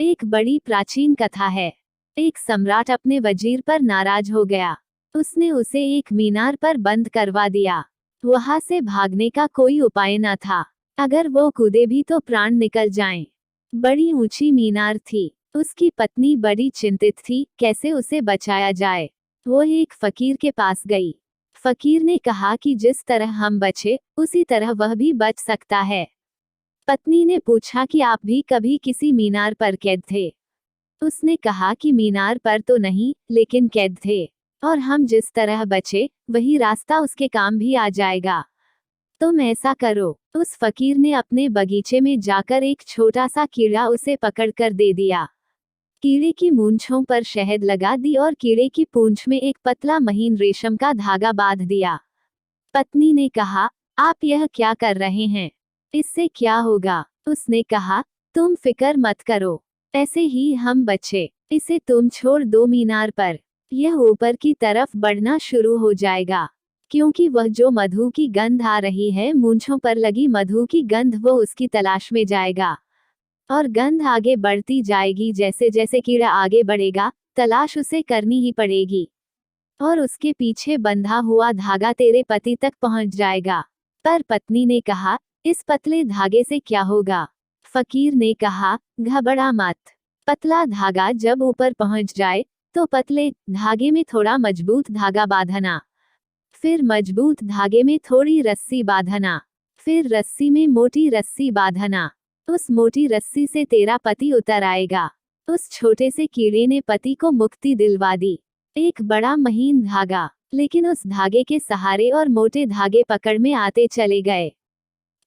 एक बड़ी प्राचीन कथा है। एक सम्राट अपने वजीर पर नाराज हो गया। उसने उसे एक मीनार पर बंद करवा दिया। वहां से भागने का कोई उपाय न था। अगर वो कूदे भी तो प्राण निकल जाएं। बड़ी ऊंची मीनार थी। उसकी पत्नी बड़ी चिंतित थी, कैसे उसे बचाया जाए। वो एक फकीर के पास गई। फकीर ने कहा कि जिस तरह हम बचे, उसी तरह वह भी बच सकता है। पत्नी ने पूछा कि आप भी कभी किसी मीनार पर कैद थे। उसने कहा कि मीनार पर तो नहीं, लेकिन कैद थे। और हम जिस तरह बचे, वही रास्ता उसके काम भी आ जाएगा। तुम ऐसा करो। उस फकीर ने अपने बगीचे में जाकर एक छोटा सा कीड़ा उसे पकड़कर दे दिया। कीड़े की मूंछों पर शहद लगा दी और कीड़े की पूंछ में एक पतला महीन रेशम का धागा बांध दिया। पत्नी ने कहा, आप यह क्या कर रहे हैं? इससे क्या होगा? उसने कहा, तुम फिक्र मत करो, ऐसे ही हम बचे। इसे तुम छोड़ दो मीनार पर। यह ऊपर की तरफ बढ़ना शुरू हो जाएगा, क्योंकि वह जो मधु की गंध आ रही है, मूंछों पर लगी मधु की गंध, वो उसकी तलाश में जाएगा। और गंध आगे बढ़ती जाएगी। जैसे जैसे कीड़ा आगे बढ़ेगा, तलाश उसे करनी ही पड़ेगी। और उसके पीछे बंधा हुआ धागा तेरे पति तक पहुंच जाएगा। पर पत्नी ने कहा, इस पतले धागे से क्या होगा? फकीर ने कहा, घबरा मत। पतला धागा जब ऊपर पहुंच जाए, तो पतले धागे में थोड़ा मजबूत धागा बांधना। फिर मजबूत धागे में थोड़ी रस्सी बांधना। फिर रस्सी में मोटी रस्सी बांधना। उस मोटी रस्सी से तेरा पति उतर आएगा। उस छोटे से कीड़े ने पति को मुक्ति दिलवा दी। एक बड़ा महीन धागा, लेकिन उस धागे के सहारे और मोटे धागे पकड़ में आते चले गए।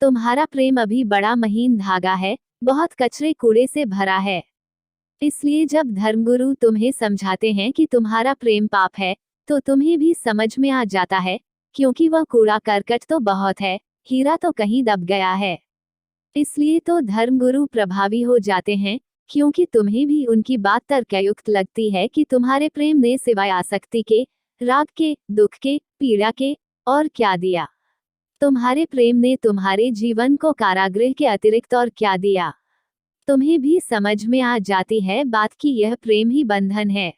तुम्हारा प्रेम अभी बड़ा महीन धागा है, बहुत कचरे कूड़े से भरा है। इसलिए जब धर्मगुरु तुम्हें समझाते हैं कि तुम्हारा प्रेम पाप है, तो तुम्हें भी समझ में आ जाता है, क्योंकि वह कूड़ा करकट तो बहुत है, हीरा तो कहीं दब गया है। इसलिए तो धर्मगुरु प्रभावी हो जाते हैं, क्योंकि तुम्हें भी उनकी बात तर्कयुक्त लगती है कि तुम्हारे प्रेम ने सिवाय आसक्ति के, राग के, दुख के, पीड़ा के और क्या दिया। तुम्हारे प्रेम ने तुम्हारे जीवन को कारागृह के अतिरिक्त और क्या दिया। तुम्हें भी समझ में आ जाती है बात कि यह प्रेम ही बंधन है।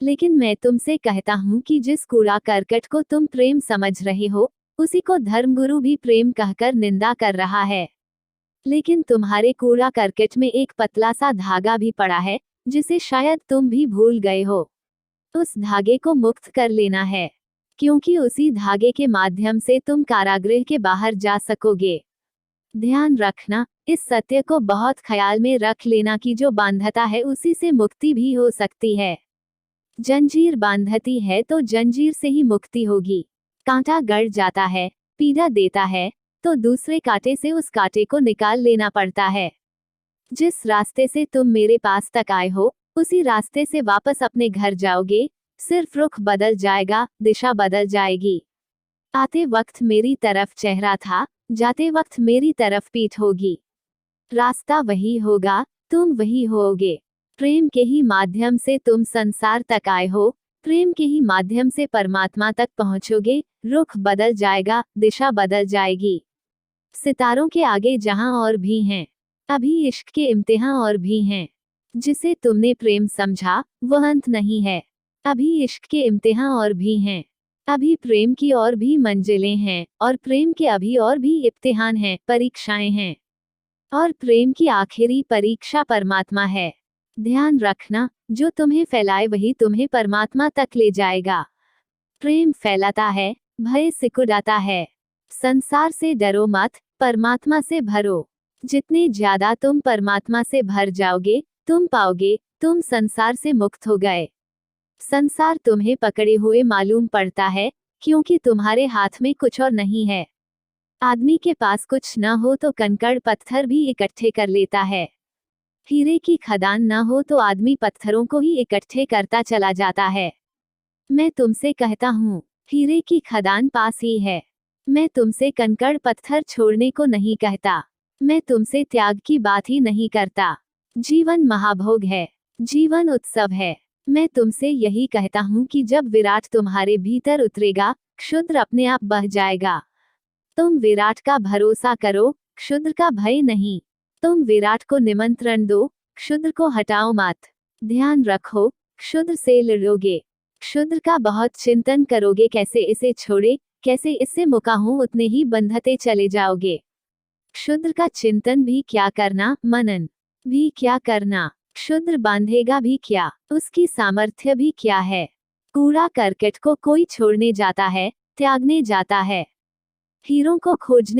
लेकिन मैं तुमसे कहता हूँ कि जिस कूड़ा करकट को तुम प्रेम समझ रहे हो, उसी को धर्मगुरु भी प्रेम कहकर निंदा कर रहा है। लेकिन तुम्हारे कूड़ा करकट में एक पतला सा धागा भी पड़ा है, जिसे शायद तुम भी भूल गए हो। उस धागे को मुक्त कर लेना है, क्योंकि उसी धागे के माध्यम से तुम कारागृह के बाहर जा सकोगे। ध्यान रखना, इस सत्य को बहुत ख्याल में रख लेना कि जो बांधता है उसी से मुक्ति भी हो सकती है। जंजीर बांधती है तो जंजीर से ही मुक्ति होगी। कांटा गड़ जाता है, पीड़ा देता है, तो दूसरे कांटे से उस कांटे को निकाल लेना पड़ता है। जिस रास्ते से तुम मेरे पास तक आए हो, उसी रास्ते से वापस अपने घर जाओगे। सिर्फ रुख बदल जाएगा, दिशा बदल जाएगी। आते वक्त मेरी तरफ चेहरा था, जाते वक्त मेरी तरफ पीठ होगी। रास्ता वही होगा, तुम वही होगे। प्रेम के ही माध्यम से तुम संसार तक आए हो, प्रेम के ही माध्यम से परमात्मा तक पहुंचोगे। रुख बदल जाएगा, दिशा बदल जाएगी। सितारों के आगे जहां और भी हैं, अभी इश्क के इम्तिहान और भी हैं। जिसे तुमने प्रेम समझा, वह अंत नहीं है। अभी इश्क के इम्तिहान और भी हैं। अभी प्रेम की और भी मंजिलें हैं, और प्रेम के अभी और भी इम्तिहान हैं, परीक्षाएं हैं। और प्रेम की आखिरी परीक्षा परमात्मा है। ध्यान रखना, जो तुम्हें फैलाए वही तुम्हें परमात्मा तक ले जाएगा। प्रेम फैलाता है, भय सिकुड़ाता है। संसार से डरो मत, परमात्मा से भरो। जितने ज्यादा तुम परमात्मा से भर जाओगे, तुम पाओगे तुम संसार से मुक्त हो गए। संसार तुम्हें पकड़े हुए मालूम पड़ता है, क्योंकि तुम्हारे हाथ में कुछ और नहीं है। आदमी के पास कुछ न हो तो कंकड़ पत्थर भी इकट्ठे कर लेता है। हीरे की खदान न हो तो आदमी पत्थरों को ही इकट्ठे करता चला जाता है। मैं तुमसे कहता हूँ, हीरे की खदान पास ही है। मैं तुमसे कंकड़ पत्थर छोड़ने को नहीं कहता। मैं तुमसे त्याग की बात ही नहीं करता। जीवन महाभोग है, जीवन उत्सव है। मैं तुमसे यही कहता हूँ कि जब विराट तुम्हारे भीतर उतरेगा, क्षुद्र अपने आप बह जाएगा। तुम विराट का भरोसा करो, क्षुद्र का भय नहीं। तुम विराट को निमंत्रण दो, क्षुद्र को हटाओ मत। ध्यान रखो, क्षुद्र से लड़ोगे, क्षुद्र का बहुत चिंतन करोगे, कैसे इसे छोड़े, कैसे इससे मुका हूं, उतने ही बंधते चले जाओगे। क्षुद्र का चिंतन भी क्या करना, मनन भी क्या करना। क्षुद्र बांधेगा भी क्या, उसकी सामर्थ्य भी क्या है। कूड़ा करकट को कोई छोड़ने जाता है, त्यागने जाता है। हीरों को खोजने